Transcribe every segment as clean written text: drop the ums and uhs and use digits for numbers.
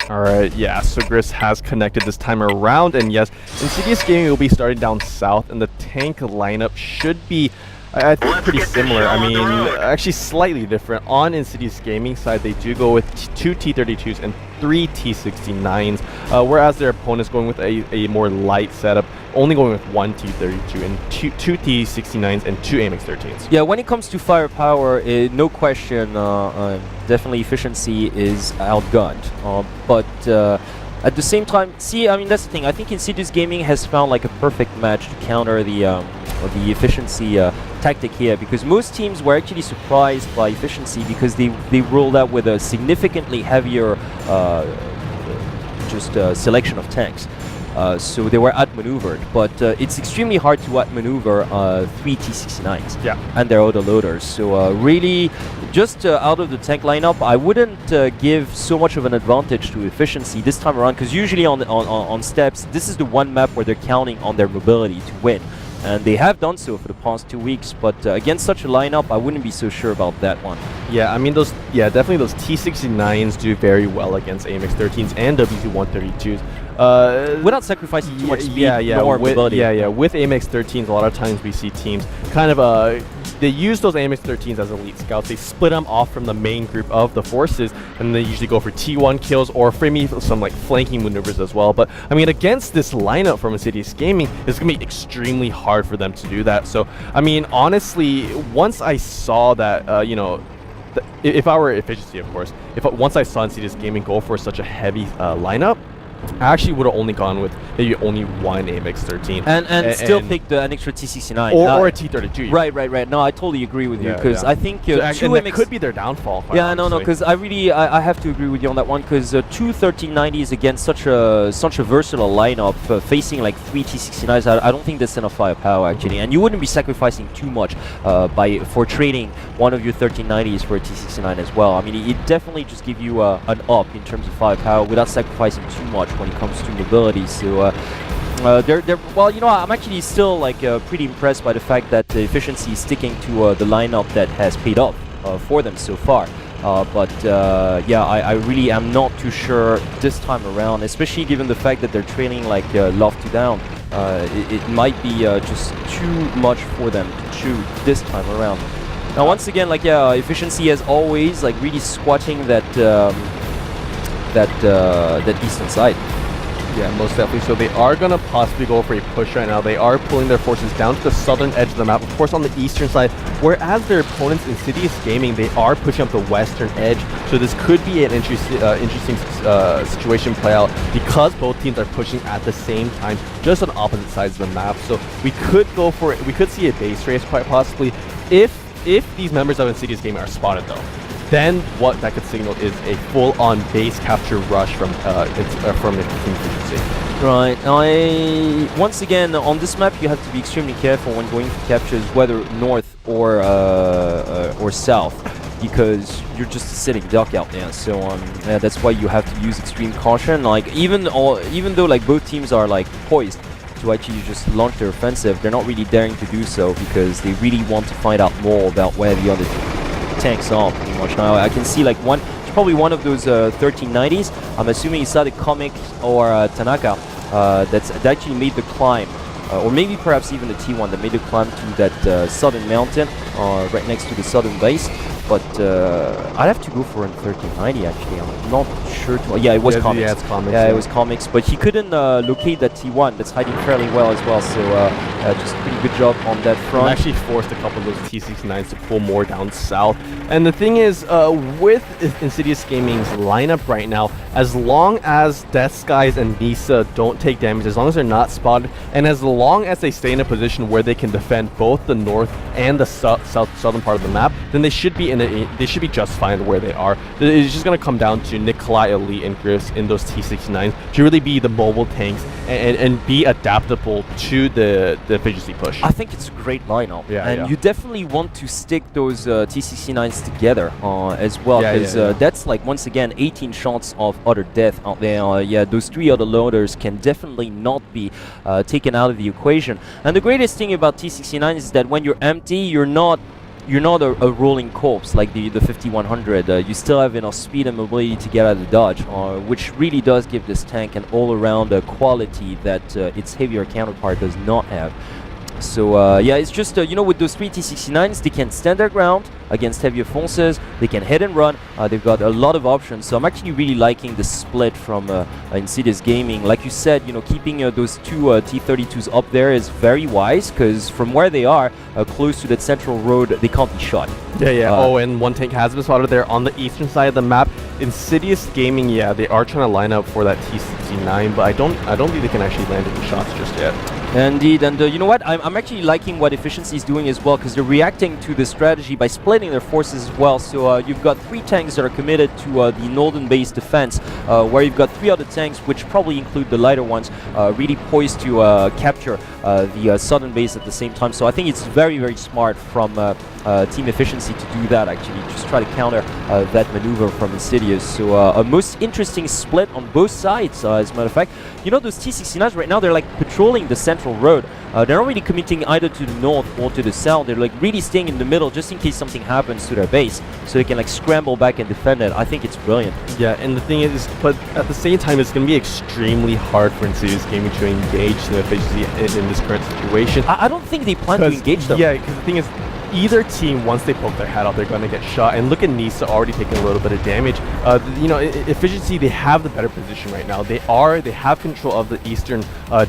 Alright, yeah, so Gris has connected this time around, and yes, Insidious Gaming will be starting down south, and the tank lineup should be, I think, pretty similar. I mean, actually slightly different. On Insidious Gaming side, they do go with 2 T32s and 3 T69s, whereas their opponent's going with a more light setup, only going with 1 T32 and 2 T69s and 2 AMX-13s. Yeah, when it comes to firepower, no question, definitely efficiency is outgunned. But at the same time, I mean, that's the thing. I think Insidious Gaming has found like a perfect match to counter the efficiency tactic here, because most teams were actually surprised by efficiency because they rolled out with a significantly heavier selection of tanks. So they were outmaneuvered, but it's extremely hard to outmaneuver 3 T69s and their autoloaders. So really, just out of the tank lineup, I wouldn't give so much of an advantage to efficiency this time around, because usually on steps, this is the one map where they're counting on their mobility to win. And they have done so for the past 2 weeks, but against such a lineup, I wouldn't be so sure about that one. Yeah, I mean, definitely those T69s do very well against AMX-13s and WT-132s. Without sacrificing too much speed nor mobility. With AMX-13s, a lot of times we see teams kind of they use those AMX-13s as elite scouts. They split them off from the main group of the forces, and they usually go for T1 kills or for me some like flanking maneuvers as well. But I mean, against this lineup from Insidious Gaming, it's gonna be extremely hard for them to do that. So I mean, honestly, once I saw that, you know, if I were efficiency, of course, once I saw Insidious Gaming go for such a heavy lineup, I actually would have only gone with maybe only 1 AMX-13 and still pick an extra T69 or a T32. Right. No, I totally agree with you, because I think so that could be their downfall. Yeah, no, because I have to agree with you on that one, because 2 1390s against such a versatile lineup, facing like 3 T69s, I don't think that's enough firepower actually, and you wouldn't be sacrificing too much for trading one of your 1390s for a T69 as well. I mean, it definitely just gives you an up in terms of firepower without sacrificing too much when it comes to mobility. So well, you know, I'm actually still like pretty impressed by the fact that the efficiency is sticking to the lineup that has paid off for them so far. But yeah, I really am not too sure this time around, especially given the fact that they're trailing like love to down. It might be just too much for them to chew this time around. Now, once again, like efficiency as always, like really squatting that eastern side. Yeah, most definitely. So they are going to possibly go for a push right now. They are pulling their forces down to the southern edge of the map, of course on the eastern side, whereas their opponents, Insidious Gaming, they are pushing up the western edge. So this could be an interesting situation play out, because both teams are pushing at the same time, just on opposite sides of the map. So we could go for it. We could see a base race quite possibly if these members of Insidious Gaming are spotted though. Then what that could signal is a full-on base capture rush from Team Efficiency. Right. Once again, on this map, you have to be extremely careful when going for captures, whether north or south, because you're just a sitting duck out there. So yeah, that's why you have to use extreme caution. Like even though like both teams are like poised to actually just launch their offensive, they're not really daring to do so because they really want to find out more about where the other tanks are pretty much. Now I can see like probably one of those 1390s. I'm assuming it's either Comics or Tanaka that actually made the climb, or maybe perhaps even the T1 that made the climb to that southern mountain right next to the southern base. But I'd have to go for a 1390 actually. I'm not sure. Yeah, it was Comics. Yeah, it's Comics. Yeah, it was Comics. But he couldn't locate that T1 that's hiding fairly well as well. So just pretty good job on that front. I actually forced a couple of those T69s to pull more down south. And the thing is, with Insidious Gaming's lineup right now, as long as Death Skies and Nisa don't take damage, as long as they're not spotted, and as long as they stay in a position where they can defend both the north and the southern part of the map, then they should be they should be just fine where they are. It's just going to come down to Nikolai, Elite, and Griffs in those T69s to really be the mobile tanks and be adaptable to the efficiency push. I think it's a great lineup, and you definitely want to stick those T69s together as well, because that's like, once again, 18 shots of utter death out there. Yeah, those 3 other loaders can definitely not be taken out of the equation. And the greatest thing about T69 is that when you're empty, you're not you're not a rolling corpse like the 5100. You still have enough speed and mobility to get out of the dodge, which really does give this tank an all-around quality that its heavier counterpart does not have. So yeah, it's just you know, with those three T69s, they can stand their ground against heavier forces. They can hit and run. They've got a lot of options. So I'm actually really liking the split from Insidious Gaming. Like you said, you know, keeping those two T32s up there is very wise, because from where they are, close to that central road, they can't be shot. Yeah. Oh, and one tank has been spotted there on the eastern side of the map. Insidious Gaming, yeah, they are trying to line up for that T69, but I don't think they can actually land any shots just yet. Indeed, and you know what? I'm actually liking what Efficiency is doing as well, because they're reacting to the strategy by splitting their forces as well. So you've got 3 tanks that are committed to the northern base defense, where you've got 3 other tanks, which probably include the lighter ones, really poised to capture the southern base at the same time. So I think it's very, very smart from Team Efficiency to do that, actually, just try to counter that maneuver from Insidious. So a most interesting split on both sides, as a matter of fact. You know, those T69s right now, they're like patrolling the central road. They're not really committing either to the north or to the south. They're like really staying in the middle just in case something happens to their base, so they can like scramble back and defend it. I think it's brilliant. Yeah, and the thing is, but at the same time, it's going to be extremely hard for Insidious Gaming to engage the Efficiency in this current situation. I don't think they plan to engage them. Yeah, because the thing is, either team, once they poke their head out, they're going to get shot. And look at Nisa already taking a little bit of damage. You know, Efficiency, they have the better position right now. They have control of the eastern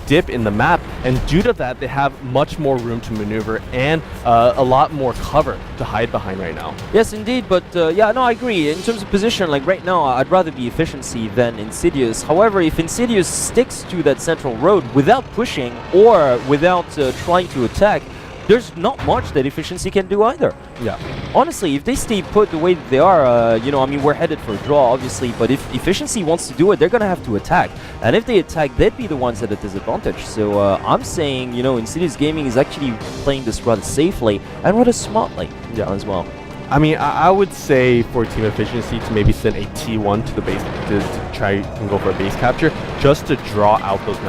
dip in the map, and due to that, they have much more room to maneuver and a lot more cover to hide behind right now. Yes, indeed. But yeah, no, I agree. In terms of position, like right now, I'd rather be Efficiency than Insidious. However, if Insidious sticks to that central road without pushing or without trying to attack, there's not much that Efficiency can do either. Yeah. Honestly, if they stay put the way that they are, you know, I mean, we're headed for a draw, obviously, but if Efficiency wants to do it, they're going to have to attack. And if they attack, they'd be the ones at a disadvantage. So I'm saying, you know, Insidious Gaming is actually playing this rather safely and rather smartly as well. I mean, I would say for Team Efficiency to maybe send a T1 to the base to try and go for a base capture, just to draw out those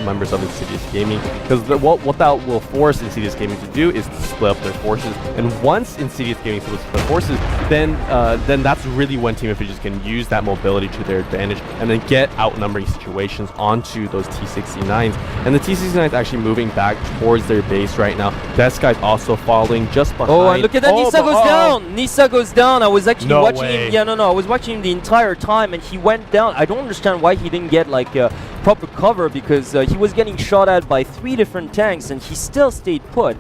members of Insidious Gaming. Because what that will force Insidious Gaming to do is to split up their forces. And once Insidious Gaming splits their forces, then that's really when Team Efficiency can use that mobility to their advantage and then get outnumbering situations onto those T69s. And the T69s actually moving back towards their base right now. That guy's also following just behind. Oh, and look at that! Nisa goes down! Nisa goes down. I was actually watching him. Yeah, no, I was watching him the entire time, and he went down. I don't understand why he didn't get like proper cover, because he was getting shot at by 3 different tanks, and he still stayed put.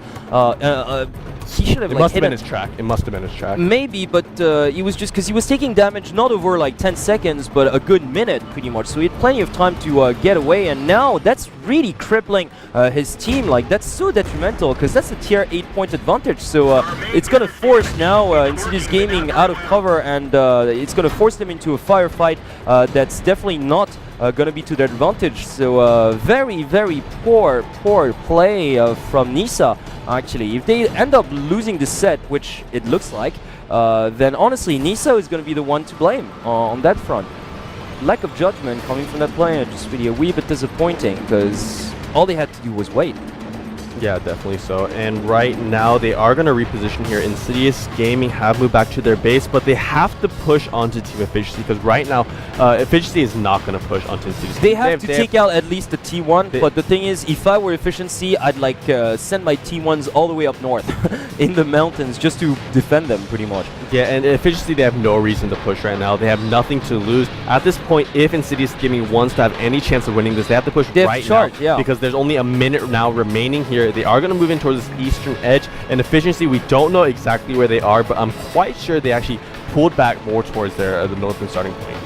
He should have. It must have been his track. It must have been his track. Maybe, but it was just because he was taking damage not over like 10 seconds, but a good minute, pretty much. So he had plenty of time to get away, and now that's really crippling his team. Like, that's so detrimental, because that's a tier 8 point advantage. So it's gonna force now Insidious Gaming out of cover, and it's gonna force them into a firefight that's definitely not gonna be to their advantage. So very, very poor play from Nisa. Actually, if they end up losing the set, which it looks like, then honestly, Nisa is going to be the one to blame on that front. Lack of judgment coming from that player, just really a wee bit disappointing, because all they had to do was wait. Yeah, definitely so. And right now, they are going to reposition here. Insidious Gaming have moved back to their base, but they have to push onto Team Efficiency, because right now, Efficiency is not going to push onto Insidious. They have to take out at least the T1, but the thing is, if I were Efficiency, I'd like send my T1s all the way up north in the mountains just to defend them, pretty much. Yeah, and Efficiency, they have no reason to push right now. They have nothing to lose. At this point, if Insidious Gaming wants to have any chance of winning this, they have to push right now, because there's only a minute now remaining here. They are going to move in towards this eastern edge, and Efficiency, we don't know exactly where they are, but I'm quite sure they actually pulled back more towards the northern starting point.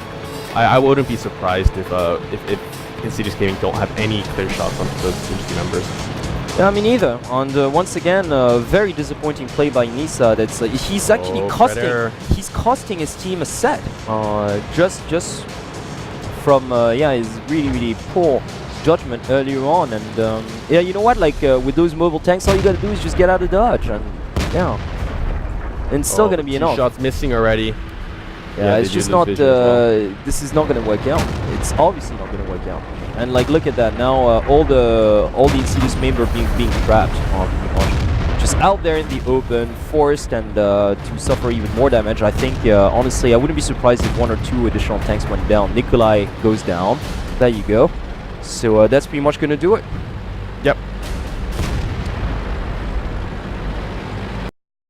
I wouldn't be surprised if Insidious Gaming don't have any clear shots onto those Efficiency members. Yeah, me neither. And once again, very disappointing play by Nisa. That's he's actually he's costing his team a set. Just from his really poor judgment earlier on. And yeah, you know what? Like with those mobile tanks, all you gotta do is just get out of dodge, and yeah, and it's still gonna be enough. Shots missing already. Yeah, it's just not. This is not gonna work out. It's obviously not gonna work out. And like, look at that now. All the Insidious member being trapped. just out there in the open, forced and to suffer even more damage. I think, honestly, I wouldn't be surprised if 1 or 2 additional tanks went down. Nikolai goes down. There you go. So that's pretty much going to do it. Yep.